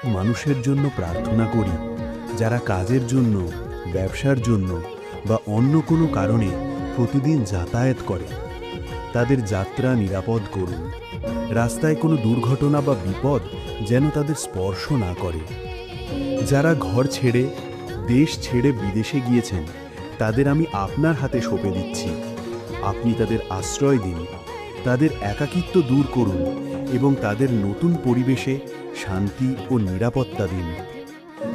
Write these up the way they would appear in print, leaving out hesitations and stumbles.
মানুষের জন্য প্রার্থনা করি যারা কাজের জন্য, ব্যবসার জন্য বা অন্য কোনো কারণে প্রতিদিন যাতায়াত করে। তাদের যাত্রা নিরাপদ করুন। রাস্তায় কোনো দুর্ঘটনা বা বিপদ যেন তাদের স্পর্শ না করে। যারা ঘর ছেড়ে, দেশ ছেড়ে বিদেশে গিয়েছেন, তাদের আমি আপনার হাতে সঁপে দিচ্ছি। আপনি তাদের আশ্রয় দিন, তাদের একাকিত্ব দূর করুন এবং তাদের নতুন পরিবেশে শান্তি ও নিরাপত্তা দিন।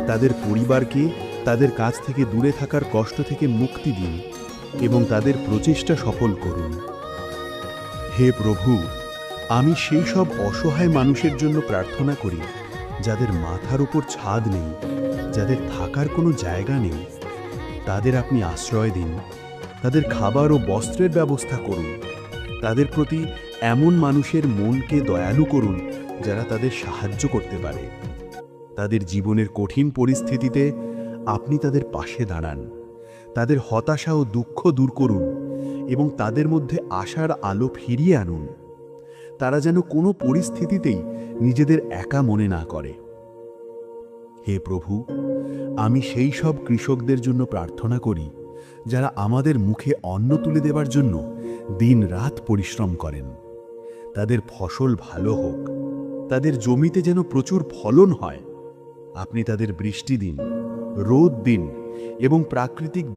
তাদের পরিবারকে তাদের কাছ থেকে দূরে থাকার কষ্ট থেকে মুক্তি দিন এবং তাদের প্রচেষ্টা সফল করুন। হে প্রভু, আমি সেই সব অসহায় মানুষের জন্য প্রার্থনা করি যাদের মাথার উপর ছাদ নেই, যাদের থাকার কোনো জায়গা নেই। তাদের আপনি আশ্রয় দিন, তাদের খাবার ও বস্ত্রের ব্যবস্থা করুন। তাদের প্রতি এমন মানুষের মনকে দয়ালু করুন যারা তাদের সাহায্য করতে পারে। তাদের জীবনের কঠিন পরিস্থিতিতে আপনি তাদের পাশে দাঁড়ান। তাদের হতাশা ও দুঃখ দূর করুন এবং তাদের মধ্যে আশার আলো ফিরিয়ে আনুন। তারা যেন কোনো পরিস্থিতিতেই নিজেদের একা মনে না করে। হে প্রভু, আমি সেই সব কৃষকদের জন্য প্রার্থনা করি যারা আমাদের মুখে অন্ন তুলে দেবার জন্য দিন-রাত পরিশ্রম করেন। তাদের ফসল ভালো হোক, তাদের জমিতে যেন প্রচুর ফলন হয়। আপনি তাদের বৃষ্টি দিন, রোদ দিন এবং প্রাকৃতিক